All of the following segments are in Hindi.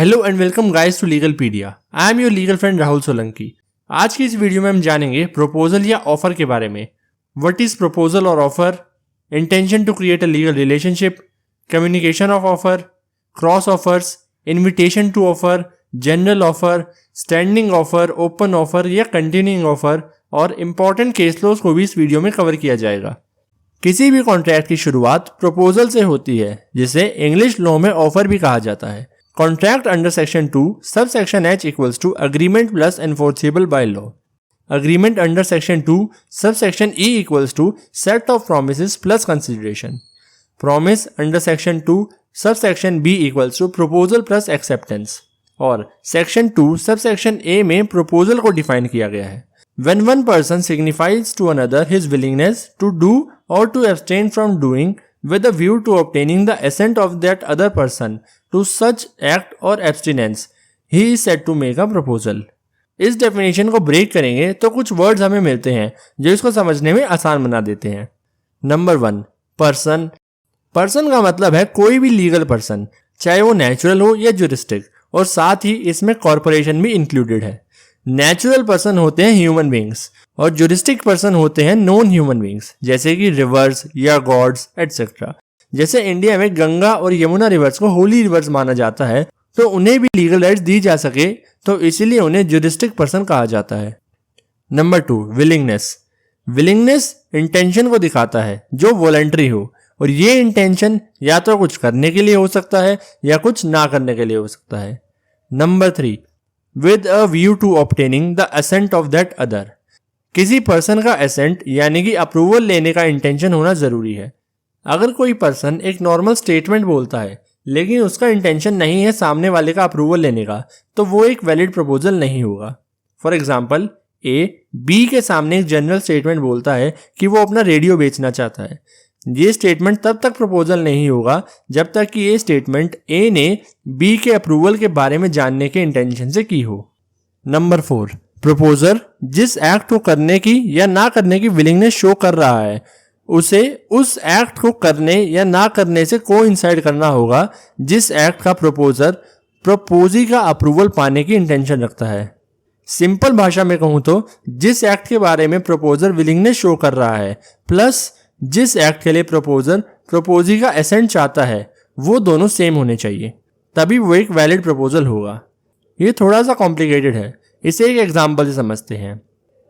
Hello and welcome guys to Legalpedia. I am your legal friend Rahul Solanki. आज की इस वीडियो में हम जानेंगे प्रपोजल या ऑफर के बारे में। व्हाट इज प्रपोजल और offer, intention to create a legal relationship, communication of offer, cross offers, invitation to offer, general offer, standing offer, open offer या कंटिन्यूइंग ऑफर और इंपॉर्टेंट केस लॉज को भी इस वीडियो में कवर किया जाएगा। किसी भी कॉन्ट्रैक्ट की शुरुआत प्रपोजल से होती है, जिसे इंग्लिश लॉ में ऑफर भी कहा जाता है। Contract under section 2 sub section H equals to agreement plus enforceable by law. Agreement under section 2 sub section E equals to set of promises plus consideration. Promise under section 2 sub section B equals to proposal plus acceptance. और सेक्शन 2 सब सेक्शन A में प्रपोजल को डिफाइन किया गया है। When one person signifies to another his willingness to do or to abstain from doing with a view to obtaining the assent of that other person to such act or abstinence, he is said to make a proposal. इस डेफिनेशन को ब्रेक करेंगे तो कुछ वर्ड्स हमें मिलते हैं जो इसको समझने में आसान बना देते हैं। Number 1, person. पर्सन का मतलब है कोई भी लीगल पर्सन, चाहे वो नेचुरल हो या ज्यूरिस्टिक, और साथ ही इसमें कॉर्पोरेशन भी इंक्लूडेड है। नेचुरल पर्सन होते हैं ह्यूमन बींग्स और ज्यूरिस्टिक पर्सन होते हैं नॉन ह्यूमन बींग्स, जैसे कि रिवर्स या गॉड्स एटसेट्रा। जैसे इंडिया में गंगा और यमुना रिवर्स को होली रिवर्स माना जाता है, तो उन्हें भी लीगल राइट्स दी जा सके, तो इसीलिए उन्हें ज्यूरिस्टिक पर्सन कहा जाता है। Number 2, willingness. विलिंगनेस इंटेंशन को दिखाता है जो वॉलंटरी हो, और ये इंटेंशन या तो कुछ करने के लिए हो सकता है या कुछ ना करने के लिए हो सकता है। Number 3, with a view to obtaining the assent of that other। किसी पर्सन का एसेंट यानी कि अप्रूवल लेने का इंटेंशन होना जरूरी है। अगर कोई पर्सन एक नॉर्मल स्टेटमेंट बोलता है लेकिन उसका इंटेंशन नहीं है सामने वाले का अप्रूवल लेने का, तो वो एक वैलिड प्रपोजल नहीं होगा। फॉर एग्जाम्पल, ए बी के सामने एक जनरल स्टेटमेंट बोलता है कि वो अपना रेडियो बेचना चाहता है। ये स्टेटमेंट तब तक प्रपोजल नहीं होगा जब तक कि ये स्टेटमेंट ए ने बी के अप्रूवल के बारे में जानने के इंटेंशन से की हो। नंबर 4, प्रपोजर जिस एक्ट को करने की या ना करने की विलिंगनेस शो कर रहा है, उसे उस एक्ट को करने या ना करने से कोइंसाइड करना होगा जिस एक्ट का प्रपोजर प्रपोजी का अप्रूवल पाने की इंटेंशन रखता है। सिंपल भाषा में कहूं तो जिस एक्ट के बारे में प्रपोजर विलिंगनेस शो कर रहा है प्लस जिस एक्ट के लिए प्रपोजर प्रपोजी का एसेंट चाहता है, वो दोनों सेम होने चाहिए, तभी वो एक वैलिड प्रपोजल होगा। ये थोड़ा सा कॉम्प्लिकेटेड है, इसे एक एग्जांपल से समझते हैं।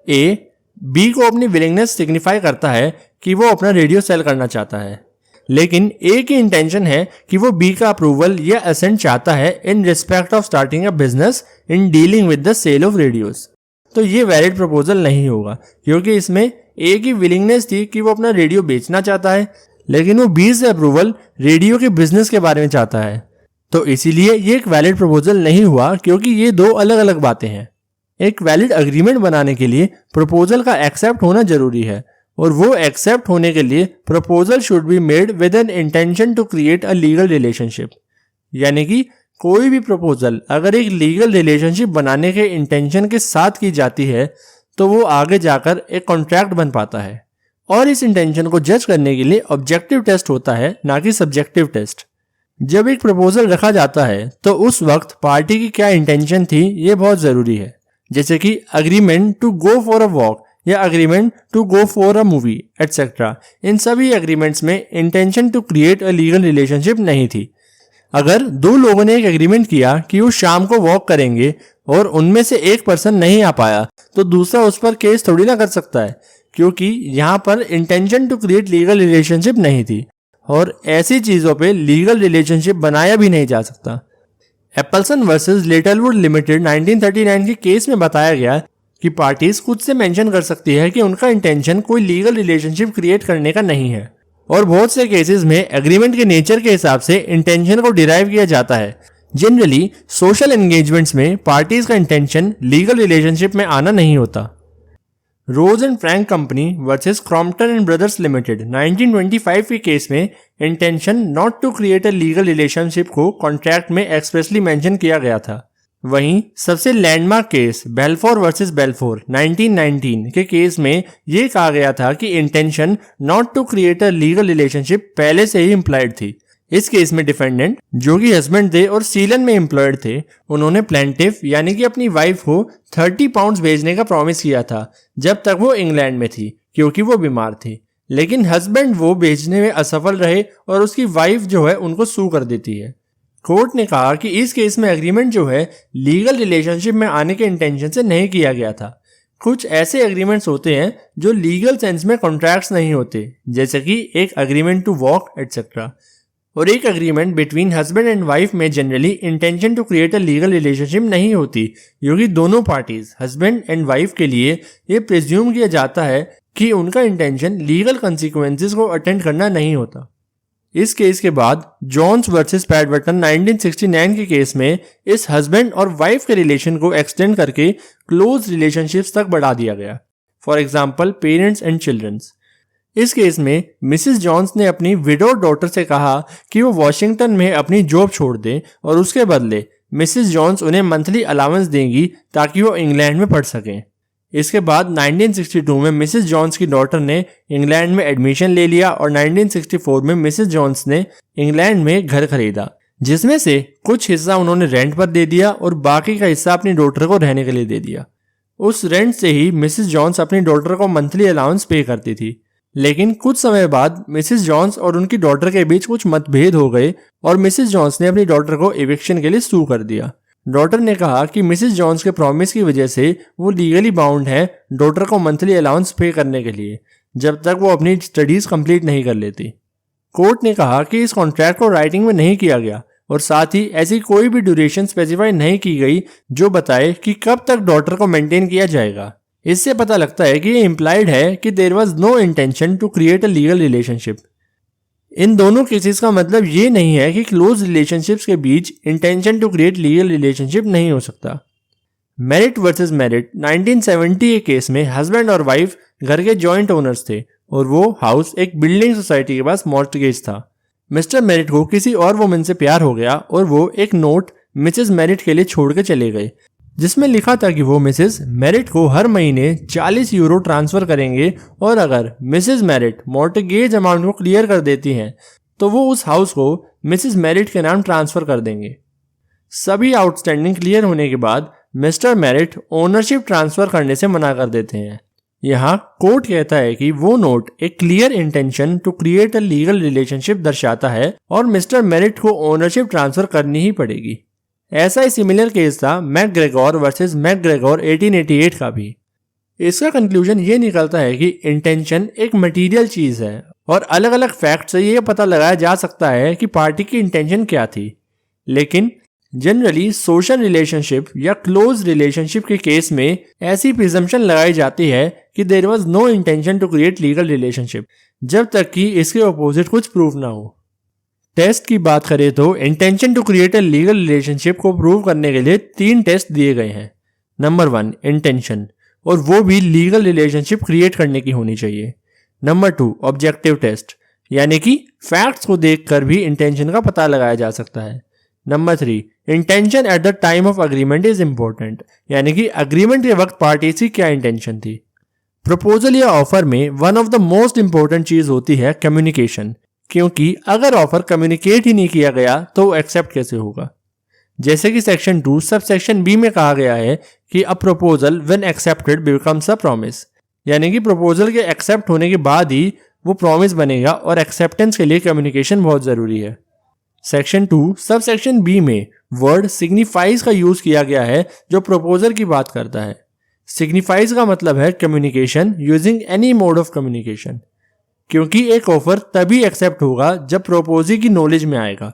ए बी को अपनी विलिंगनेस सिग्निफाई करता है कि वो अपना रेडियो सेल करना चाहता है, लेकिन ए की इंटेंशन है कि वो बी का अप्रूवल या एसेंट चाहता है in respect of starting a business in dealing with the sale of radios. तो ये वैलिड प्रपोजल नहीं होगा, क्योंकि इसमें ए की विलिंगनेस थी कि वो अपना रेडियो बेचना चाहता है, लेकिन वो बी से अप्रूवल रेडियो के बिजनेस के बारे में चाहता है। तो इसीलिए ये एक वैलिड प्रपोजल नहीं हुआ, क्योंकि ये दो अलग अलग बातें हैं। एक वैलिड अग्रीमेंट बनाने के लिए प्रपोजल का एक्सेप्ट होना जरूरी है, और वो एक्सेप्ट होने के लिए proposal should be made with an intention to create a legal relationship. यानी कि कोई भी प्रपोजल अगर एक लीगल रिलेशनशिप बनाने के इंटेंशन के साथ की जाती है, तो वो आगे जाकर एक कॉन्ट्रैक्ट बन पाता है। और इस इंटेंशन को जज करने के लिए ऑब्जेक्टिव टेस्ट होता है, ना कि सब्जेक्टिव टेस्ट। जब एक प्रपोजल रखा जाता है तो उस वक्त पार्टी की क्या इंटेंशन थी, ये बहुत जरूरी है। जैसे कि agreement to go for a walk या agreement to go for a movie etcetera. इन सभी एग्रीमेंट्स में intention to create a legal relationship नहीं थी। अगर दो लोगों ने एक एग्रीमेंट किया कि वो शाम को वॉक करेंगे और उनमें से एक पर्सन नहीं आ पाया, तो दूसरा उस पर केस थोड़ी ना कर सकता है, क्योंकि यहाँ पर intention to create legal relationship नहीं थी, और ऐसी चीजों पे लीगल रिलेशनशिप बनाया भी नहीं जा सकता। एप्पलसन वर्सेस लिटलवुड लिमिटेड 1939 के केस में बताया गया कि पार्टीज खुद से मेंशन कर सकती है कि उनका इंटेंशन कोई लीगल रिलेशनशिप क्रिएट करने का नहीं है, और बहुत से केसेस में एग्रीमेंट के नेचर के हिसाब से इंटेंशन को डिराइव किया जाता है। जनरली सोशल एंगेजमेंट्स में पार्टीज का इंटेंशन लीगल रिलेशनशिप में आना नहीं होता। Rose and Frank company versus Crompton and Brothers limited 1925 के केस में intention not to create a legal relationship को कॉन्ट्रैक्ट में एक्सप्रेसली मेंशन किया गया था। वहीं सबसे landmark case Balfour versus Balfour 1919 के केस में यह कहा गया था कि intention not to create a legal relationship पहले से ही इंप्लाइड थी। इस केस में डिफेंडेंट जो कि हस्बैंड थे और सीलन में एम्प्लॉयड थे, उन्होंने प्लेंटिफ यानी कि अपनी वाइफ को 30 पाउंड्स भेजने का प्रॉमिस किया था जब तक वो इंग्लैंड में थी, क्योंकि वो बीमार थी। लेकिन हस्बैंड वो भेजने में असफल रहे और उसकी वाइफ जो है उनको सू कर देती है। कोर्ट ने कहा कि इस केस में एग्रीमेंट जो है लीगल रिलेशनशिप में आने के इंटेंशन से नहीं किया गया था। कुछ ऐसे एग्रीमेंट्स होते हैं जो लीगल सेंस में कॉन्ट्रैक्ट्स नहीं होते, जैसे कि एक एग्रीमेंट टू वॉक एटसेट्रा, और एक agreement between husband and wife में generally intention to create a legal relationship नहीं होती, क्योंकि दोनों पार्टीज हस्बैंड एंड वाइफ के लिए ये प्रिज्यूम किया जाता है कि उनका इंटेंशन लीगल कंसिक्वेंसेस को अटेंड करना नहीं होता। इस केस के बाद जॉन्स वर्सेस पैडवर्टन 1969 के केस में इस हस्बैंड और वाइफ के रिलेशन को एक्सटेंड करके क्लोज रिलेशनशिप्स तक बढ़ा दिया गया। For example parents and childrens. इस केस में मिसेस जॉन्स ने अपनी विडो डॉटर से कहा कि वो वॉशिंगटन में अपनी जॉब छोड़ दें और उसके बदले मिसेस जॉन्स उन्हें मंथली अलाउंस देंगी ताकि वो इंग्लैंड में पढ़ सकें। इसके बाद 1962 में मिसेस जॉन्स की डॉटर ने इंग्लैंड में एडमिशन ले लिया और 1964 में मिसेस जॉन्स ने इंग्लैंड में घर खरीदा, जिसमें से कुछ हिस्सा उन्होंने रेंट पर दे दिया और बाकी का हिस्सा अपनी डॉटर को रहने के लिए दे दिया। उस रेंट से ही मिसेस जॉन्स अपनी डॉटर को मंथली अलाउंस पे करती थी। लेकिन कुछ समय बाद मिसेस जॉन्स और उनकी डॉटर के बीच कुछ मतभेद हो गए और मिसेस जॉन्स ने अपनी डॉटर को एविक्शन के लिए सू कर दिया। डॉटर ने कहा कि मिसेस जॉन्स के प्रॉमिस की वजह से वो लीगली बाउंड है डॉटर को मंथली अलाउंस पे करने के लिए जब तक वो अपनी स्टडीज कंप्लीट नहीं कर लेती। कोर्ट ने कहा कि इस कॉन्ट्रैक्ट को राइटिंग में नहीं किया गया और साथ ही ऐसी कोई भी ड्यूरेशन स्पेसिफाई नहीं की गई जो बताए कि कब तक डॉटर को मेंटेन किया जाएगा। इससे पता लगता है कि ये इम्प्लाइड है कि there was no intention to create a legal relationship. इन दोनों केसेस का मतलब ये नहीं है कि क्लोज रिलेशनशिप्स के बीच intention to create legal relationship नहीं हो सकता। मेरिट वर्सेस मेरिट 1970 के केस में हस्बैंड और वाइफ घर के जॉइंट ओनर्स थे और वो हाउस एक बिल्डिंग सोसाइटी के पास मॉर्टगेज था। मिस्टर मेरिट को किसी और वुमन से प्यार हो गया और वो एक नोट मिसेस मेरिट के लिए छोड़ के चले गए, जिसमें लिखा था कि वो मिसेस मेरिट को हर महीने 40 यूरो ट्रांसफर करेंगे और अगर मिसेस मेरिट मॉर्टगेज अमाउंट को क्लियर कर देती हैं तो वो उस हाउस को मिसेस मेरिट के नाम ट्रांसफर कर देंगे। सभी आउटस्टैंडिंग क्लियर होने के बाद मिस्टर मेरिट ओनरशिप ट्रांसफर करने से मना कर देते हैं। यहाँ कोर्ट कहता है कि वो नोट एक clear intention to create a legal relationship दर्शाता है और मिस्टर मेरिट को ओनरशिप ट्रांसफर करनी ही पड़ेगी। ऐसा ही सिमिलर केस था मैकग्रेगोर वर्सेस मैकग्रेगोर 1888 का भी। इसका कंक्लूजन ये निकलता है कि इंटेंशन एक मटेरियल चीज है और अलग अलग फैक्ट से ये पता लगाया जा सकता है कि पार्टी की इंटेंशन क्या थी। लेकिन जनरली सोशल रिलेशनशिप या क्लोज रिलेशनशिप के केस में ऐसी प्रिजम्पशन लगाई जाती है कि there was no intention to create legal relationship जब तक कि इसके अपोजिट कुछ प्रूफ ना हो। टेस्ट की बात करें तो intention to create a legal relationship को प्रूव करने के लिए 3 टेस्ट दिए गए हैं। नंबर 1 इंटेंशन, और वो भी लीगल रिलेशनशिप क्रिएट करने की होनी चाहिए। नंबर 2 ऑब्जेक्टिव टेस्ट, यानी कि फैक्ट्स को देखकर भी इंटेंशन का पता लगाया जा सकता है। Number 3 intention at the time of agreement is important, यानी कि अग्रीमेंट के वक्त पार्टीज की क्या इंटेंशन थी। प्रपोजल या ऑफर में one of the most important चीज होती है कम्युनिकेशन, क्योंकि अगर ऑफर कम्युनिकेट ही नहीं किया गया तो एक्सेप्ट कैसे होगा। जैसे कि सेक्शन 2 सब सेक्शन बी में कहा गया है कि a proposal when accepted becomes a promise, यानी कि प्रपोजल के एक्सेप्ट होने के बाद ही वो प्रॉमिस बनेगा और एक्सेप्टेंस के लिए कम्युनिकेशन बहुत जरूरी है। सेक्शन 2 सब सेक्शन बी में वर्ड सिग्निफाइज का यूज किया गया है जो प्रपोजल की बात करता है। सिग्निफाइज का मतलब है communication using any mode of communication, क्योंकि एक ऑफर तभी एक्सेप्ट होगा जब प्रपोजी की नॉलेज में आएगा।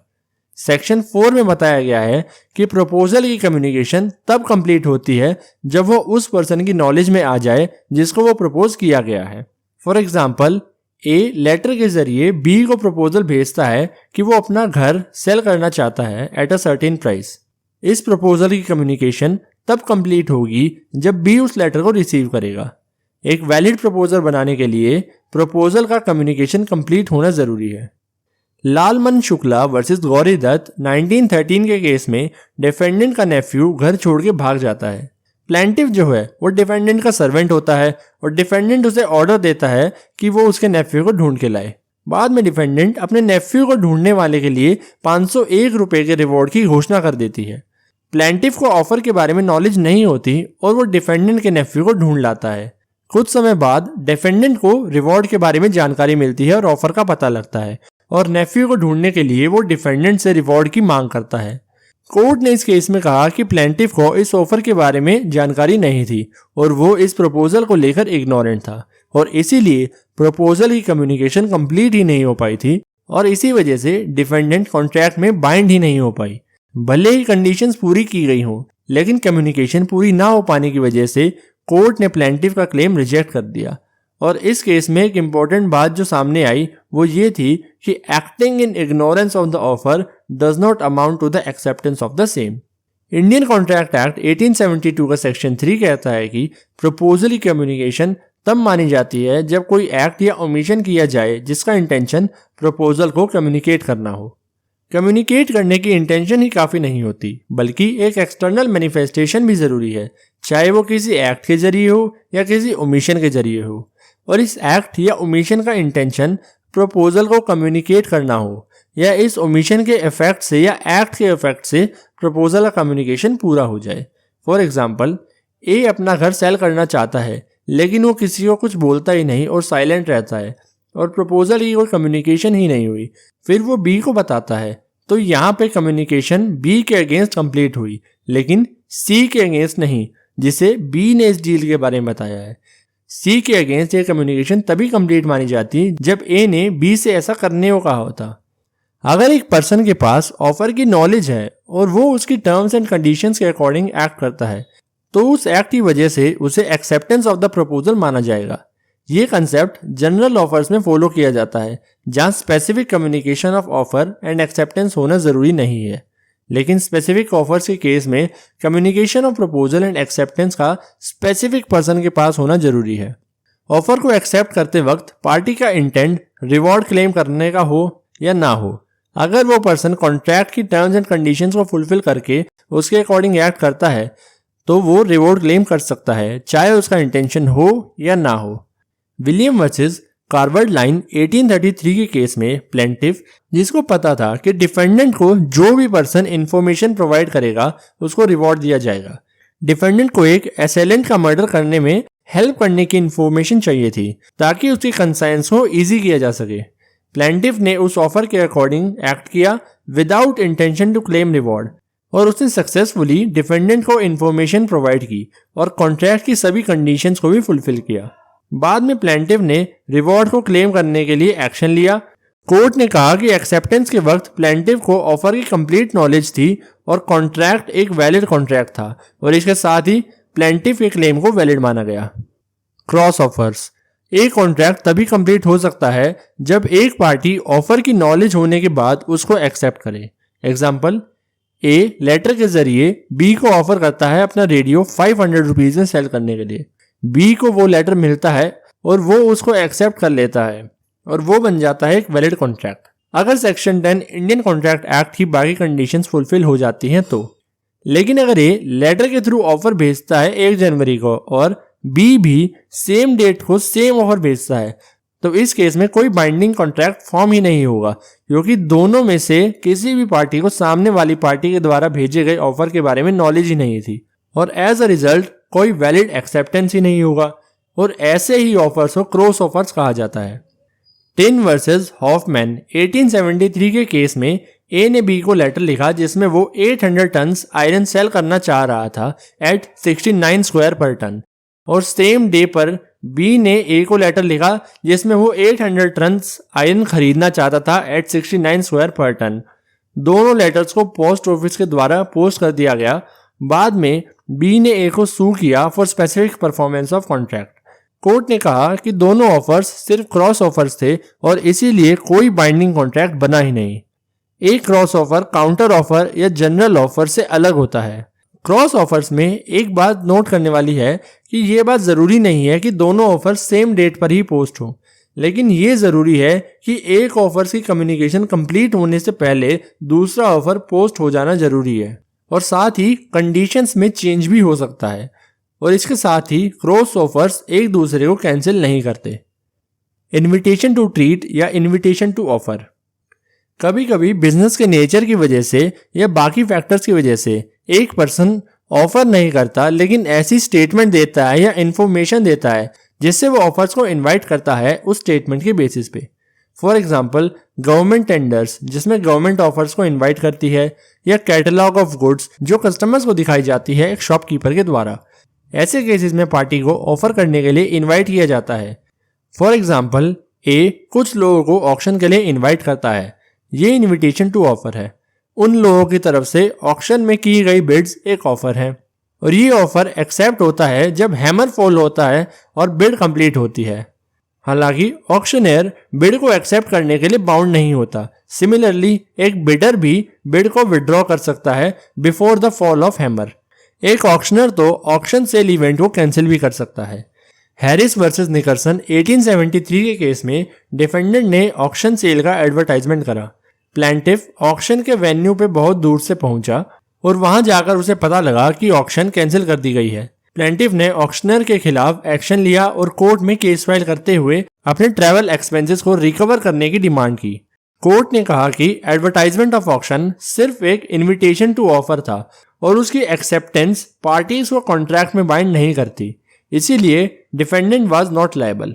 सेक्शन 4 में बताया गया है कि प्रपोजल की कम्युनिकेशन तब कंप्लीट होती है जब वो उस पर्सन की नॉलेज में आ जाए जिसको वो प्रपोज किया गया है। फॉर एग्जाम्पल ए लेटर के जरिए बी को प्रपोजल भेजता है कि वो अपना घर सेल करना चाहता है एट अ सर्टेन प्राइस। इस प्रपोजल की कम्युनिकेशन तब कंप्लीट होगी जब बी उस लेटर को रिसीव करेगा। एक वैलिड प्रपोजल बनाने के लिए प्रपोजल का कम्युनिकेशन कंप्लीट होना जरूरी है। लालमन शुक्ला वर्सेस गौरी दत्त 1913 के केस में डिफेंडेंट का नेफ्यू घर छोड़ के भाग जाता है। प्लेंटिफ जो है वो डिफेंडेंट का सर्वेंट होता है और डिफेंडेंट उसे ऑर्डर देता है कि वो उसके नेफ्यू को ढूंढ के लाए। बाद में डिफेंडेंट अपने नेफ्यू को ढूंढने वाले के लिए 501 रुपए के रिवॉर्ड की घोषणा कर देती है। प्लेंटिफ को ऑफर के बारे में नॉलेज नहीं होती और वो डिफेंडेंट के नेफ्यू को ढूंढ लाता है। कुछ समय बाद डिफेंडेंट को रिवॉर्ड के बारे में जानकारी मिलती है और ऑफर का पता लगता है और नेफ्यू को ढूंढने के लिए वो डिफेंडेंट से रिवॉर्ड की मांग करता है। कोर्ट ने इस केस में कहा कि प्लेंटिफ को इस ऑफर के बारे में जानकारी नहीं थी और वो इस प्रपोजल को लेकर इग्नोरेंट था और इसीलिए प्रपोजल की कम्युनिकेशन कंप्लीट ही नहीं हो पाई थी और इसी वजह से डिफेंडेंट कॉन्ट्रैक्ट में बाइंड ही नहीं हो पाई। भले ही कंडीशंस पूरी की गई हों, लेकिन कम्युनिकेशन पूरी ना हो पाने की वजह से कोर्ट ने प्लेंटिफ का क्लेम रिजेक्ट कर दिया। और इस केस में एक इम्पोर्टेंट बात जो सामने आई वो ये थी कि acting in ignorance of the offer does not amount to the acceptance of the same. Indian contract act 1872 का सेक्शन 3 कहता है कि प्रपोजल की कम्युनिकेशन तब मानी जाती है जब कोई एक्ट या ओमिशन किया जाए जिसका इंटेंशन प्रपोजल को कम्युनिकेट करना हो। कम्युनिकेट करने की इंटेंशन ही काफ़ी नहीं होती, बल्कि एक एक्सटर्नल मैनिफेस्टेशन भी ज़रूरी है, चाहे वो किसी एक्ट के जरिए हो या किसी ओमिशन के जरिए हो। और इस एक्ट या ओमिशन का इंटेंशन प्रपोजल को कम्युनिकेट करना हो या इस ओमिशन के इफेक्ट से या एक्ट के इफेक्ट से प्रपोजल का कम्युनिकेशन पूरा हो जाए। फॉर एग्जाम्पल, ए अपना घर सेल करना चाहता है लेकिन वो किसी को कुछ बोलता ही नहीं और साइलेंट रहता है और प्रपोजल की कोई कम्युनिकेशन ही नहीं हुई। फिर वो बी को बताता है तो यहाँ पे कम्युनिकेशन बी के अगेंस्ट कंप्लीट हुई लेकिन सी के अगेंस्ट नहीं, जिसे बी ने इस डील के बारे में बताया है। सी के अगेंस्ट ये कम्युनिकेशन तभी कंप्लीट मानी जाती जब ए ने बी से ऐसा करने को कहा होता। अगर एक पर्सन के पास ऑफर की नॉलेज है और वो उसकी टर्म्स एंड कंडीशंस के अकॉर्डिंग एक्ट करता है तो उस एक्ट की वजह से उसे एक्सेप्टेंस ऑफ द प्रपोजल माना जाएगा। ये कंसेप्ट जनरल ऑफर्स में फॉलो किया जाता है जहाँ specific communication of offer and acceptance होना जरूरी नहीं है, लेकिन स्पेसिफिक ऑफर्स के केस में communication of proposal and acceptance का स्पेसिफिक पर्सन के पास होना जरूरी है। ऑफर को एक्सेप्ट करते वक्त पार्टी का इंटेंट रिवॉर्ड क्लेम करने का हो या ना हो। अगर वो पर्सन कॉन्ट्रैक्ट की टर्म्स एंड कंडीशंस को फुलफिल करके उसके अकॉर्डिंग एक्ट करता है तो वो रिवॉर्ड क्लेम कर सकता है, चाहे उसका इंटेंशन हो या ना हो। विलियम वर्सेस कार्वर्ड लाइन 1833 के केस में प्लेंटिफ, जिसको पता था कि डिफेंडेंट को जो भी पर्सन इंफॉर्मेशन प्रोवाइड करेगा उसको रिवॉर्ड दिया जाएगा। डिफेंडेंट को एक असेलेंट का मर्डर करने में हेल्प करने की इंफॉर्मेशन चाहिए थी ताकि उसकी कंसाइंस को इजी किया जा सके। प्लेंटिफ ने उस ऑफर के अकॉर्डिंग एक्ट किया without intention to claim reward और उसने सक्सेसफुली डिफेंडेंट को इंफॉर्मेशन प्रोवाइड की और कॉन्ट्रैक्ट की सभी कंडीशंस को भी फुलफिल किया। बाद में प्लेंटिफ ने रिवॉर्ड को क्लेम करने के लिए एक्शन लिया। कोर्ट ने कहा कि एक्सेप्टेंस के वक्त प्लेंटिफ को ऑफर की कंप्लीट नॉलेज थी और कॉन्ट्रैक्ट एक वैलिड कॉन्ट्रैक्ट था और इसके साथ ही प्लेंटिफ के क्लेम को वैलिड माना गया। Cross offers. एक कॉन्ट्रैक्ट तभी कंप्लीट हो सकता है जब एक पार्टी ऑफर की नॉलेज होने के बाद उसको एक्सेप्ट करे। एग्जाम्पल, ए लेटर के जरिए बी को ऑफर करता है अपना रेडियो 500 रुपीज में सेल करने के लिए। बी को वो लेटर मिलता है और वो उसको एक्सेप्ट कर लेता है और वो बन जाता है एक वैलिड कॉन्ट्रैक्ट अगर सेक्शन 10 इंडियन कॉन्ट्रैक्ट एक्ट की बाकी कंडीशंस फुलफिल हो जाती हैं तो। लेकिन अगर ये लेटर के थ्रू ऑफर भेजता है 1 जनवरी को और बी भी सेम डेट को सेम ऑफर भेजता है तो इस केस में कोई बाइंडिंग कॉन्ट्रैक्ट फॉर्म ही नहीं होगा, क्योंकि दोनों में से किसी भी पार्टी को सामने वाली पार्टी के द्वारा भेजे गए ऑफर के बारे में नॉलेज ही नहीं थी और एज अ रिजल्ट कोई वैलिड एक्सेप्टेंस ही नहीं होगा और ऐसे ही ऑफर्स को क्रॉस ऑफर्स कहा जाता है। टिन वर्सेस हॉफमैन 1873 के केस में ए ने बी को लेटर लिखा जिसमें वो 800 टन आयरन सेल करना चाह रहा था एट 69 स्क्वायर पर टन और सेम डे पर बी ने ए को लेटर लिखा जिसमें वो 800 टन आयरन खरीदना चाहता था एट 69 स्क्वायर पर टन। दोनों लेटर्स को पोस्ट ऑफिस के द्वारा पोस्ट कर दिया गया। बाद में बी ने ए को सू किया for specific performance of contract. Court ने कहा कि दोनों ऑफर्स सिर्फ क्रॉस ऑफर्स थे और इसीलिए कोई बाइंडिंग कॉन्ट्रैक्ट बना ही नहीं। एक क्रॉस ऑफर काउंटर ऑफर या जनरल ऑफर से अलग होता है। क्रॉस ऑफर्स में एक बात नोट करने वाली है कि ये बात जरूरी नहीं है कि दोनों ऑफर सेम डेट पर ही पोस्ट हो, लेकिन ये जरूरी है कि एक ऑफर की कम्युनिकेशन कंप्लीट होने से पहले दूसरा ऑफर पोस्ट हो जाना जरूरी है और साथ ही कंडीशंस में चेंज भी हो सकता है और इसके साथ ही क्रॉस ऑफर्स एक दूसरे को कैंसिल नहीं करते। इन्विटेशन टू ट्रीट या इन्विटेशन टू ऑफर। कभी कभी बिजनेस के नेचर की वजह से या बाकी फैक्टर्स की वजह से एक पर्सन ऑफर नहीं करता, लेकिन ऐसी स्टेटमेंट देता है या इंफॉर्मेशन देता है जिससे वो ऑफर्स को इनवाइट करता है उस स्टेटमेंट के बेसिस पे। फॉर एग्जाम्पल गवर्नमेंट टेंडर्स जिसमें गवर्नमेंट ऑफर्स को इनवाइट करती है, या कैटलॉग ऑफ गुड्स जो कस्टमर्स को दिखाई जाती है एक शॉपकीपर के द्वारा। ऐसे केसेस में पार्टी को ऑफर करने के लिए इनवाइट किया जाता है। फॉर एग्जाम्पल ए कुछ लोगों को ऑक्शन के लिए इनवाइट करता है, ये इनविटेशन टू ऑफर है। उन लोगों की तरफ से ऑक्शन में की गई बिड्स एक ऑफर है, और ये ऑफर एक्सेप्ट होता है जब हैमर फॉल होता है और बिड कंप्लीट होती है। हालांकि ऑक्शनर बिड को एक्सेप्ट करने के लिए बाउंड नहीं होता। सिमिलरली एक बिडर भी बिड को विड्रॉ कर सकता है before the fall of hammer. एक ऑक्शनर तो ऑक्शन सेल इवेंट को कैंसिल भी कर सकता है। हैरिस वर्सेस निकर्सन 1873 के केस में डिफेंडेंट ने ऑक्शन सेल का एडवर्टाइजमेंट करा। प्लेंटिफ ऑक्शन के वेन्यू पे बहुत दूर से पहुंचा और वहां जाकर उसे पता लगा कि ऑक्शन कैंसिल कर दी गई है। प्लेंटिफ ने ऑक्शनर के खिलाफ एक्शन लिया और कोर्ट में केस फाइल करते हुए अपने ट्रैवल एक्सपेंसेस को रिकवर करने की डिमांड की। कोर्ट ने कहा कि एडवर्टाइजमेंट ऑफ ऑक्शन सिर्फ एक इन्विटेशन टू ऑफर था और उसकी एक्सेप्टेंस पार्टीज को कॉन्ट्रैक्ट में बाइंड नहीं करती, इसीलिए defendant was not liable.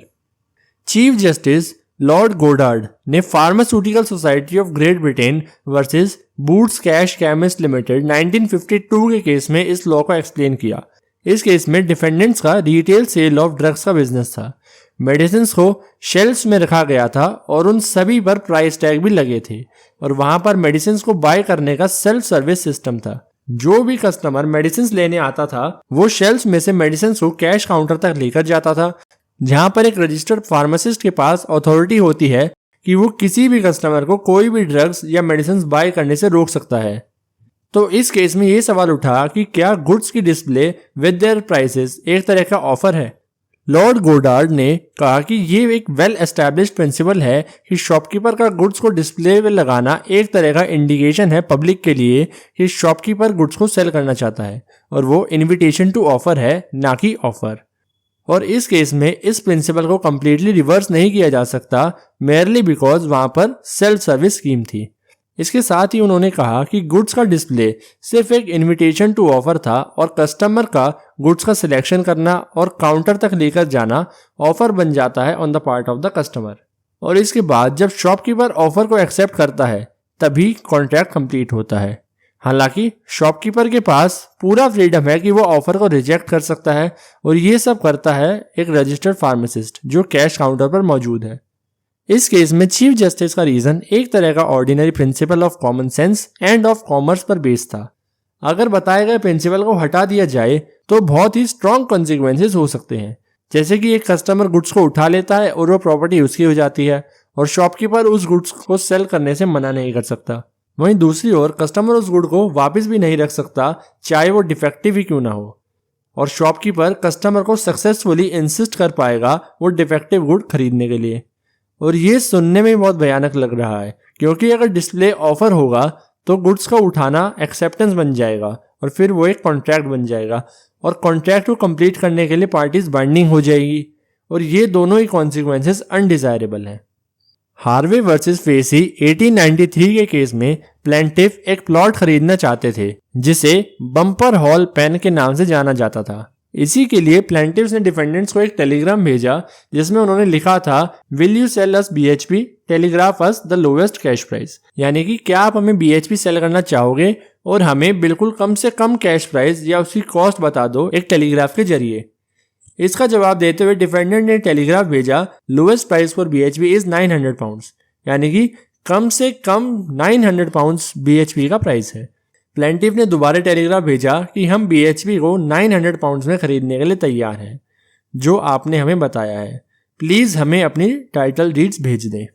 Chief justice lord Goddard ने pharmaceutical society of Great Britain versus Boots Cash Chemist limited 1952 के केस में इस लॉ को एक्सप्लेन किया। इस केस में डिफेंडेंट्स का रिटेल सेल ऑफ ड्रग्स का बिजनेस था। मेडिसिन को शेल्फ्स में रखा गया था और उन सभी पर प्राइस टैग भी लगे थे, और वहां पर मेडिसिन को बाय करने का सेल्फ सर्विस सिस्टम था। जो भी कस्टमर मेडिसिन लेने आता था वो शेल्फ्स में से मेडिसिन को कैश काउंटर तक लेकर जाता था, जहां पर एक रजिस्टर्ड फार्मासिस्ट के पास अथॉरिटी होती है कि वो किसी भी कस्टमर को कोई भी ड्रग्स या मेडिसिन बाय करने से रोक सकता है। तो इस केस में ये सवाल उठा कि क्या गुड्स की डिस्प्ले विद देयर प्राइसेस एक तरह का ऑफर है। लॉर्ड गोडार्ड ने कहा कि ये एक वेल एस्टैब्लिश्ड प्रिंसिपल है कि शॉपकीपर का गुड्स को डिस्प्ले में लगाना एक तरह का इंडिकेशन है पब्लिक के लिए कि शॉपकीपर गुड्स को सेल करना चाहता है, और वो इन्विटेशन टू ऑफर है, ना कि ऑफर। और इस केस में इस प्रिंसिपल को कंप्लीटली रिवर्स नहीं किया जा सकता, मेयरली बिकॉज वहां पर सेल्फ सर्विस स्कीम थी। इसके साथ ही उन्होंने कहा कि गुड्स का डिस्प्ले सिर्फ एक इन्विटेशन टू ऑफर था और कस्टमर का गुड्स का सिलेक्शन करना और काउंटर तक लेकर जाना ऑफर बन जाता है on the part of the customer. और इसके बाद जब शॉपकीपर ऑफर को एक्सेप्ट करता है तभी कॉन्ट्रैक्ट कंप्लीट होता है। हालांकि शॉपकीपर के पास पूरा फ्रीडम है कि वो ऑफर को रिजेक्ट कर सकता है, और ये सब करता है एक रजिस्टर्ड फार्मासिस्ट जो कैश काउंटर पर मौजूद है। इस केस में चीफ जस्टिस का रीजन एक तरह का ordinary principle of common sense end of commerce पर बेस्ड था। अगर बताए गए प्रिंसिपल को हटा दिया जाए तो बहुत ही स्ट्रॉन्ग कॉन्सिक्वेंसेस हो सकते हैं, जैसे कि एक कस्टमर गुड्स को उठा लेता है और वो प्रॉपर्टी उसकी हो जाती है और शॉपकीपर उस गुड्स को सेल करने से मना नहीं कर सकता। वहीं दूसरी ओर कस्टमर उस गुड को वापस भी नहीं रख सकता, चाहे वो डिफेक्टिव ही क्यों ना हो, और शॉपकीपर कस्टमर को सक्सेसफुली इंसिस्ट कर पाएगा वो डिफेक्टिव गुड खरीदने के लिए। और ये सुनने में बहुत भयानक लग रहा है, क्योंकि अगर डिस्प्ले ऑफर होगा तो गुड्स का उठाना एक्सेप्टेंस बन जाएगा और फिर वो एक कॉन्ट्रैक्ट बन जाएगा, और कॉन्ट्रैक्ट को कंप्लीट करने के लिए पार्टीज बाइंडिंग हो जाएगी, और ये दोनों ही कॉन्सिक्वेंसेस अनडिजायरेबल हैं। हार्वे वर्सेस फेसी 1893 के केस में प्लेंटिफ एक प्लॉट खरीदना चाहते थे जिसे बम्पर हॉल पेन के नाम से जाना जाता था। इसी के लिए प्लेंटिफ्स ने डिफेंडेंट्स को एक टेलीग्राम भेजा जिसमें उन्होंने लिखा था, will you sell us BHP, telegraph us the lowest cash price, यानी कि क्या आप हमें BHP सेल करना चाहोगे और हमें बिल्कुल कम से कम कैश प्राइस या उसकी कॉस्ट बता दो एक टेलीग्राफ के जरिए। इसका जवाब देते हुए डिफेंडेंट ने टेलीग्राफ भेजा, lowest price for BHP is 900 pounds, यानी कि कम से कम 900 पाउंड्स BHP का प्राइस है। प्लेंटिफ ने दोबारा टेलीग्राफ भेजा कि हम BHP को 900 पाउंड्स में खरीदने के लिए तैयार हैं, जो आपने हमें बताया है, प्लीज हमें अपनी टाइटल डीड्स भेज दें।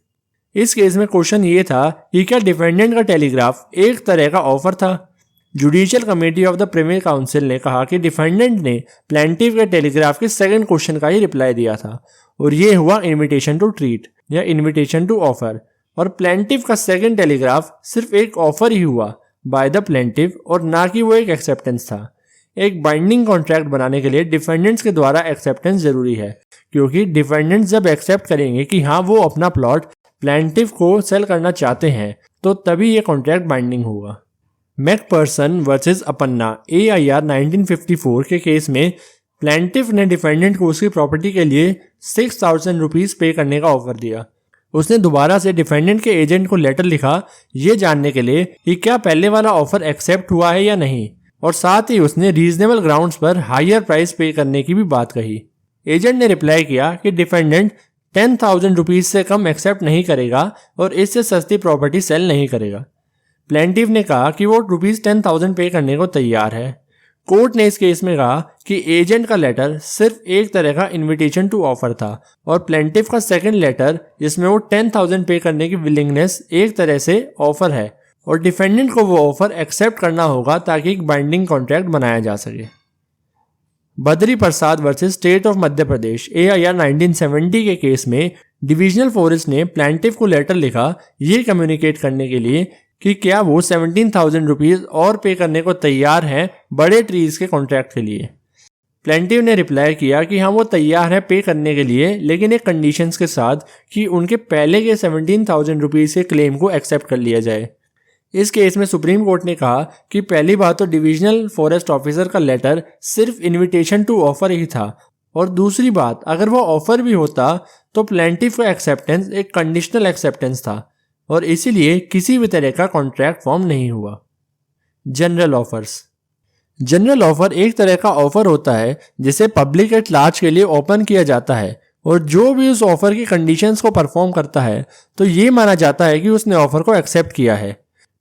इस केस में क्वेश्चन ये था कि क्या डिफेंडेंट का टेलीग्राफ एक तरह का ऑफर था। Judicial committee of the premier council ने कहा कि डिफेंडेंट ने प्लेंटिफ के टेलीग्राफ के सेकंड क्वेश्चन का ही रिप्लाई दिया था, और ये हुआ इन्विटेशन टू ट्रीट या इन्विटेशन टू ऑफर, और प्लेंटिफ का सेकंड टेलीग्राफ सिर्फ एक ऑफर ही हुआ बाय द प्लेंटिफ और ना कि वो एक एक्सेप्टेंस था। एक बाइंडिंग कॉन्ट्रैक्ट बनाने के लिए डिफेंडेंट्स के द्वारा एक्सेप्टेंस जरूरी है, क्योंकि डिफेंडेंट्स जब एक्सेप्ट करेंगे कि हाँ वो अपना प्लॉट प्लेंटिफ को सेल करना चाहते हैं तो तभी ये कॉन्ट्रैक्ट बाइंडिंग होगा। मैकपर्सन वर्सेस अपन्ना AIR 1954 के केस में प्लेंटिफ ने डिफेंडेंट को उसकी प्रॉपर्टी के लिए 6,000 रुपीज पे करने का ऑफर दिया। उसने दोबारा से डिफेंडेंट के एजेंट को लेटर लिखा ये जानने के लिए कि क्या पहले वाला ऑफर एक्सेप्ट हुआ है या नहीं, और साथ ही उसने रीजनेबल ग्राउंड्स पर हायर प्राइस पे करने की भी बात कही। एजेंट ने रिप्लाई किया कि डिफेंडेंट 10,000 रुपीज से कम एक्सेप्ट नहीं करेगा और इससे सस्ती प्रॉपर्टी सेल नहीं करेगा। प्लेंटिफ ने कहा कि वो ₹10,000 पे करने को तैयार है। कोर्ट ने इस केस में कहा कि एजेंट का लेटर सिर्फ एक तरह का इनविटेशन टू ऑफर था और प्लेंटिफ का सेकंड लेटर जिसमें वो 10,000 पे करने की विलिंगनेस एक तरह से ऑफर है और डिफेंडेंट को वो ऑफर एक्सेप्ट करना होगा ताकि एक बाइंडिंग कॉन्ट्रैक्ट बनाया जा सके। Badri Prasad versus state of Madhya Pradesh AIR 1970 के केस में डिविजनल फॉरेस्ट ने प्लेंटिफ को लेटर लिखा ये कम्युनिकेट करने के लिए कि क्या वो 17,000 रुपीज और पे करने को तैयार हैं बड़े ट्रीज के कॉन्ट्रैक्ट के लिए। प्लेंटिफ ने रिप्लाई किया कि हाँ वो तैयार है पे करने के लिए, लेकिन एक कंडीशंस के साथ कि उनके पहले के 17,000 रुपीज के क्लेम को एक्सेप्ट कर लिया जाए। इस केस में सुप्रीम कोर्ट ने कहा कि पहली बात तो डिविजनल फॉरेस्ट ऑफिसर का लेटर सिर्फ इन्विटेशन टू ऑफर ही था, और दूसरी बात अगर वो ऑफर भी होता तो प्लेंटिफ का एक्सेप्टेंस एक कंडीशनल एक्सेप्टेंस था और इसीलिए किसी भी तरह का कॉन्ट्रैक्ट फॉर्म नहीं हुआ। General offers. जनरल ऑफर एक तरह का ऑफर होता है जिसे पब्लिक एट लार्ज के लिए ओपन किया जाता है और जो भी उस ऑफर की कंडीशंस को परफॉर्म करता है तो ये माना जाता है कि उसने ऑफर को एक्सेप्ट किया है।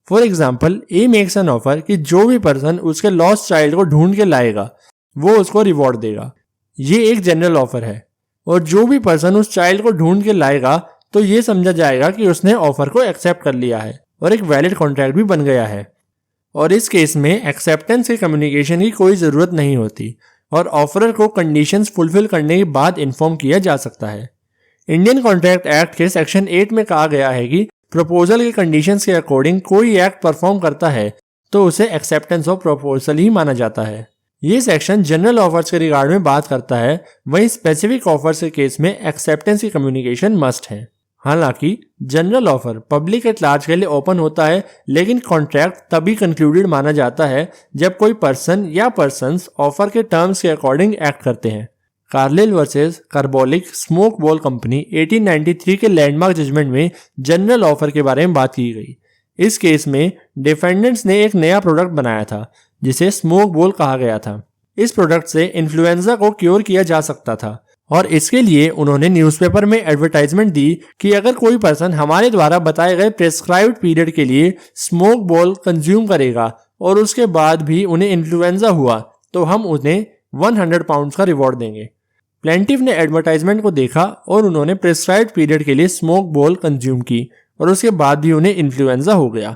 For example A makes an offer कि जो भी पर्सन उसके लॉस्ट चाइल्ड को ढूंढ के लाएगा वो उसको रिवॉर्ड देगा। ये एक जनरल ऑफर है और जो भी पर्सन उस चाइल्ड को ढूंढ के लाएगा तो ये समझा जाएगा कि उसने ऑफर को एक्सेप्ट कर लिया है और एक वैलिड कॉन्ट्रैक्ट भी बन गया है। और इस केस में एक्सेप्टेंस के कम्युनिकेशन की कोई ज़रूरत नहीं होती और ऑफरर को कंडीशंस फुलफिल करने के बाद इन्फॉर्म किया जा सकता है। इंडियन कॉन्ट्रैक्ट एक्ट के सेक्शन 8 में कहा गया है कि प्रपोजल के कंडीशंस के अकॉर्डिंग कोई एक्ट परफॉर्म करता है तो उसे एक्सेप्टेंस ऑफ प्रपोजल ही माना जाता है। ये सेक्शन जनरल ऑफर्स के रिगार्ड में बात करता है, वहीं स्पेसिफिक ऑफर्स के केस में एक्सेप्टेंस की कम्युनिकेशन मस्ट है। हालांकि general offer public at large के लिए ओपन होता है, लेकिन कॉन्ट्रैक्ट तभी कंक्लूडेड माना जाता है जब कोई पर्सन या पर्सन्स ऑफर के टर्म्स के अकॉर्डिंग एक्ट करते हैं। Carlill versus carbolic smoke ball company 1893 के लैंडमार्क जजमेंट में जनरल ऑफर के बारे में बात की गई। इस केस में डिफेंडेंट्स ने एक नया प्रोडक्ट बनाया था जिसे स्मोक बॉल कहा गया था। इस प्रोडक्ट से इन्फ्लुएंजा को क्योर किया जा सकता था और इसके लिए उन्होंने न्यूज़पेपर में एडवर्टाइजमेंट दी कि अगर कोई पर्सन हमारे द्वारा बताए गए प्रेस्क्राइब्ड पीरियड के लिए स्मोक बॉल कंज्यूम करेगा और उसके बाद भी उन्हें इन्फ्लुएंजा हुआ तो हम उन्हें 100 पाउंड्स का रिवॉर्ड देंगे। प्लेंटिफ ने एडवर्टाइजमेंट को देखा और उन्होंने प्रेस्क्राइब्ड पीरियड के लिए स्मोक बॉल कंज्यूम की और उसके बाद भी उन्हें इन्फ्लुएंजा हो गया।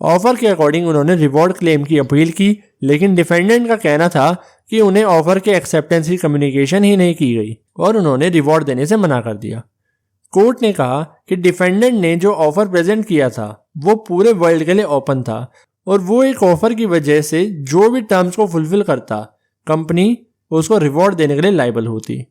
ऑफर के अकॉर्डिंग उन्होंने रिवॉर्ड क्लेम की अपील की, लेकिन डिफेंडेंट का कहना था कि उन्हें ऑफर के एक्सेप्टेंस की कम्युनिकेशन ही नहीं की गई और उन्होंने रिवॉर्ड देने से मना कर दिया। कोर्ट ने कहा कि डिफेंडेंट ने जो ऑफर प्रेजेंट किया था वो पूरे वर्ल्ड के लिए ओपन था और वो एक ऑफर की वजह से जो भी टर्म्स को फुलफिल करता कंपनी उसको रिवॉर्ड देने के लिए लायबल होती।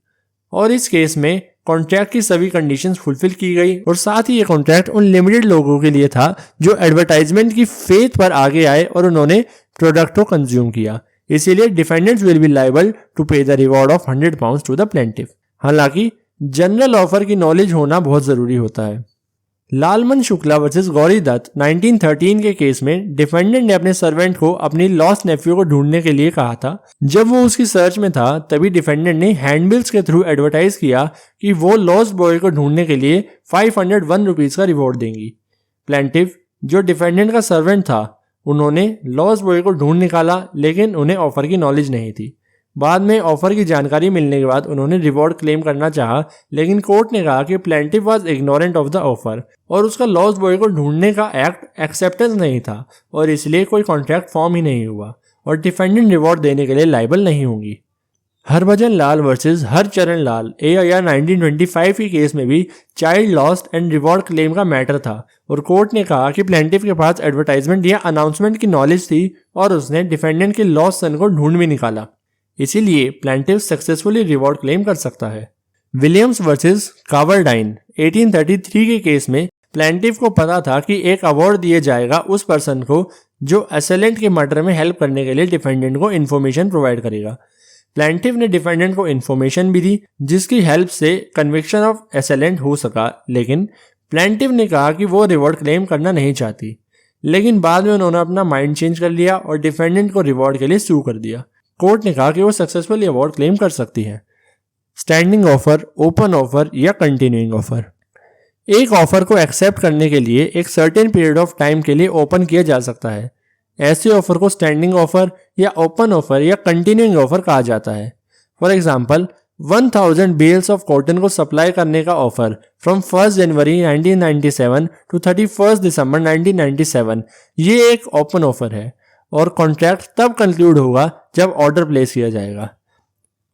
और इस केस में कॉन्ट्रैक्ट की सभी कंडीशंस फुलफिल की गई और साथ ही ये कॉन्ट्रैक्ट उन लिमिटेड लोगों के लिए था जो एडवर्टाइजमेंट की फेथ पर आगे आए और उन्होंने प्रोडक्ट को कंज्यूम किया। इसीलिए defendants will be liable to pay the reward of 100 pounds to the plaintiff. हालांकि जनरल ऑफर की नॉलेज होना बहुत जरूरी होता है। लालमन शुक्ला वर्सेस गौरी दत्त 1913 के केस में डिफेंडेंट ने अपने सर्वेंट को अपनी लॉस्ट नेफ्यू को ढूंढने के लिए कहा था। जब वो उसकी सर्च में था तभी डिफेंडेंट ने हैंडबिल्स के थ्रू एडवर्टाइज किया कि वो लॉस्ट बॉय को ढूंढने के लिए 501 रुपीज का रिवॉर्ड देंगी। प्लेंटिफ जो डिफेंडेंट का सर्वेंट था उन्होंने लॉस्ट बॉय को ढूंढ निकाला, लेकिन उन्हें ऑफर की नॉलेज नहीं थी। बाद में ऑफर की जानकारी मिलने के बाद उन्होंने रिवॉर्ड क्लेम करना चाहा, लेकिन कोर्ट ने कहा कि plaintiff was ignorant of the offer और उसका लॉस्ट बॉय को ढूंढने का एक्ट एक्सेप्टेंस नहीं था और इसलिए कोई कॉन्ट्रैक्ट फॉर्म ही नहीं हुआ और डिफेंडेंट रिवॉर्ड देने के लिए लायबल नहीं होंगी। हरभजन लाल वर्सेस हरचरण लाल AIR 1925 के केस में भी child lost and reward claim का मैटर था और कोर्ट ने कहा कि प्लेंटिफ के पास एडवर्टाइजमेंट या अनाउंसमेंट की नॉलेज थी और उसने डिफेंडेंट के लॉस्ट सन को ढूंढ भी निकाला, इसीलिए प्लेंटिफ सक्सेसफुली रिवॉर्ड क्लेम कर सकता है। विलियम्स वर्सेस कावरडाइन 1833 के केस में प्लेंटिफ को पता था कि एक अवार्ड दिया जाएगा उस पर्सन को जो असेलेंट के मर्डर में हेल्प करने के लिए डिफेंडेंट को इन्फॉर्मेशन प्रोवाइड करेगा। प्लेंटिफ ने डिफेंडेंट को इन्फॉर्मेशन भी दी जिसकी हेल्प से कन्विक्शन ऑफ असेलेंट हो सका, लेकिन प्लेंटिफ ने कहा कि वो रिवॉर्ड क्लेम करना नहीं चाहती, लेकिन बाद में उन्होंने अपना माइंड चेंज कर लिया और डिफेंडेंट को रिवॉर्ड के लिए सू कर दिया। कोर्ट ने कहा कि वो सक्सेसफुली अवार्ड क्लेम कर सकती है। स्टैंडिंग ऑफर, ओपन ऑफर या कंटिन्यूइंग ऑफर। एक ऑफर को एक्सेप्ट करने के लिए एक सर्टेन पीरियड ऑफ टाइम के लिए ओपन किया जा सकता है। ऐसे ऑफर को स्टैंडिंग ऑफर या ओपन ऑफर या कंटिन्यूइंग ऑफर कहा जाता है। For example 1000 bales of cotton को सप्लाई करने का offer from 1 January 1997 to 31 December 1997, ये एक ओपन ऑफर है और कॉन्ट्रैक्ट तब कंक्लूड होगा जब ऑर्डर प्लेस किया जाएगा।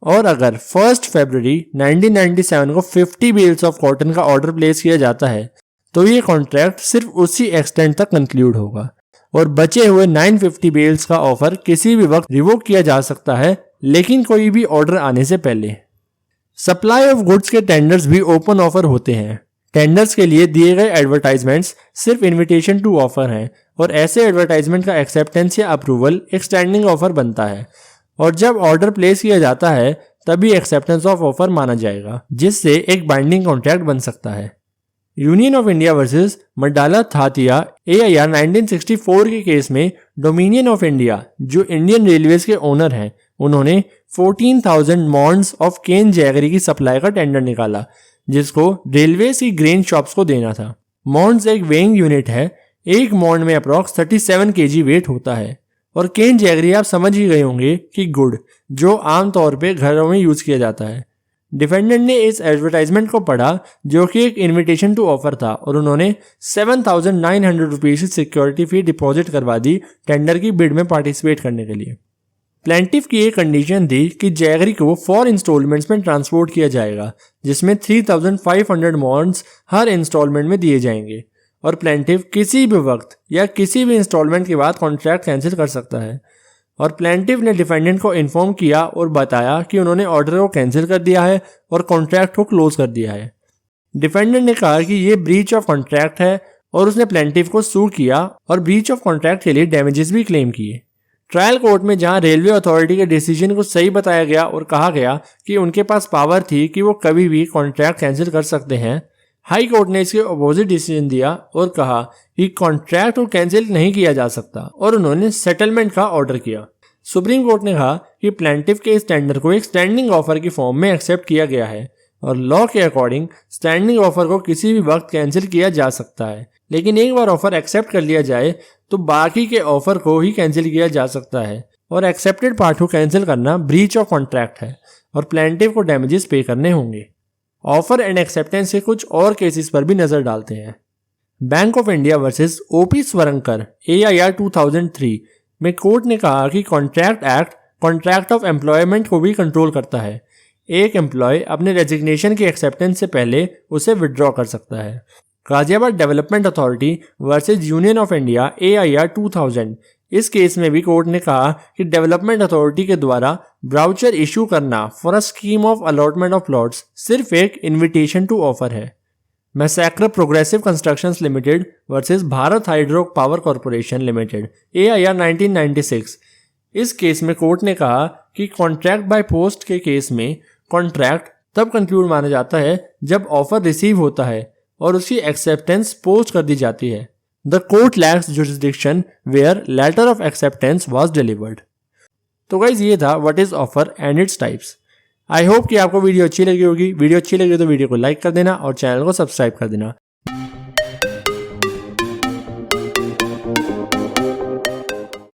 और अगर 1 फरवरी 1997 को 50 बेल्स ऑफ कॉटन का ऑर्डर प्लेस किया जाता है तो ये कॉन्ट्रैक्ट सिर्फ उसी एक्सटेंट तक कंक्लूड होगा और बचे हुए 950 बेल्स का ऑफर किसी भी वक्त रिवोक किया जा सकता है, लेकिन कोई भी ऑर्डर आने से पहले। सप्लाई ऑफ गुड्स के टेंडर्स भी ओपन ऑफर होते हैं। टेंडर्स के लिए दिए गए एडवर्टाइजमेंट्स सिर्फ इन्विटेशन टू ऑफर हैं और ऐसे एडवर्टाइजमेंट का एक्सेप्टेंस या अप्रूवल एक स्टैंडिंग ऑफर बनता है और जब ऑर्डर प्लेस किया जाता है तभी एक्सेप्टेंस ऑफ ऑफर माना जाएगा, जिससे एक बाइंडिंग कॉन्ट्रैक्ट बन सकता है। Union of India versus Madala Thataiah AIR 1964 के केस में डोमिनियन ऑफ इंडिया, जो इंडियन रेलवेज के ओनर हैं, उन्होंने 14,000 मॉन्ड्स ऑफ केन जैगरी की सप्लाई का टेंडर निकाला जिसको रेलवेज की ग्रेन शॉप्स को देना था। मॉन्ड्स एक वेइंग यूनिट है, एक मॉन्ड में अप्रॉक्स 37 kg वेट होता है और केन जैगरी आप समझ ही गए होंगे कि गुड़ जो आमतौर पे घरों में यूज किया जाता है। डिफेंडेंट ने इस एडवर्टाइजमेंट को पढ़ा जो कि एक इनविटेशन टू ऑफर था और उन्होंने 7,900 रुपीज की सिक्योरिटी फी डिपॉजिट करवा दी टेंडर की बिड में पार्टिसिपेट करने के लिए। प्लेंटिफ की एक कंडीशन थी कि जैगरी को 4 इंस्टॉलमेंट्स में ट्रांसपोर्ट किया जाएगा जिसमें 3,500 मॉन्ड्स हर इंस्टॉलमेंट में दिए जाएंगे और प्लेंटिफ किसी भी वक्त या किसी भी इंस्टॉलमेंट के बाद कॉन्ट्रैक्ट कैंसिल कर सकता है। और प्लेंटिफ ने डिफेंडेंट को इन्फॉर्म किया और बताया कि उन्होंने ऑर्डर को कैंसिल कर दिया है और कॉन्ट्रैक्ट को क्लोज कर दिया है। डिफेंडेंट ने कहा कि ये ब्रीच ऑफ कॉन्ट्रैक्ट है और उसने प्लेंटिफ को सू किया और ब्रीच ऑफ कॉन्ट्रैक्ट के लिए डैमेजेस भी क्लेम किए। ट्रायल कोर्ट में जहां रेलवे अथॉरिटी के डिसीजन को सही बताया गया और कहा गया कि उनके पास पावर थी कि वो कभी भी कॉन्ट्रैक्ट कैंसिल कर सकते हैं, हाई कोर्ट ने इसके अपोजिट डिसीजन दिया और कहा कि कॉन्ट्रैक्ट को कैंसिल नहीं किया जा सकता और उन्होंने सेटलमेंट का ऑर्डर किया। सुप्रीम कोर्ट ने कहा कि प्लेंटिफ के इस टेंडर को एक स्टैंडिंग ऑफर की फॉर्म में एक्सेप्ट किया गया है और लॉ के अकॉर्डिंग स्टैंडिंग ऑफर को किसी भी वक्त कैंसिल किया जा सकता है, लेकिन एक बार ऑफर एक्सेप्ट कर लिया जाए तो बाकी के ऑफर को ही कैंसिल किया जा सकता है और एक्सेप्टेड पार्ट को कैंसिल करना ब्रीच ऑफ कॉन्ट्रैक्ट है और प्लेंटिफ को डैमेजेस पे करने होंगे। ऑफर एंड एक्सेप्टेंस के कुछ और केसेस पर भी नजर डालते हैं। Bank of India versus OP स्वरंकर AIR 2003 में कोर्ट ने कहा कि contract act contract of employment को भी कंट्रोल करता है। एक एम्प्लॉय अपने रेजिग्नेशन की एक्सेप्टेंस से पहले उसे विड्रॉ कर सकता है। Ghaziabad development authority versus union of India AIR 2000, इस केस में भी कोर्ट ने कहा कि डेवलपमेंट अथॉरिटी के द्वारा ब्राउचर इशू करना for a scheme of allotment of plots सिर्फ एक इन्विटेशन टू ऑफर है। मैसैक्र progressive constructions limited versus Bharat hydro power corporation limited AIR 1996, इस केस में कोर्ट ने कहा कि कॉन्ट्रैक्ट बाय पोस्ट के केस में कॉन्ट्रैक्ट तब कंक्लूड माना जाता है जब ऑफर रिसीव होता है और उसकी एक्सेप्टेंस पोस्ट कर दी जाती है। The court lacks jurisdiction where letter of acceptance was delivered. तो गाइज ये था what is offer and its types. I hope कि आपको वीडियो अच्छी लगी होगी। वीडियो अच्छी लगी तो वीडियो को लाइक कर देना और चैनल को सब्सक्राइब कर देना।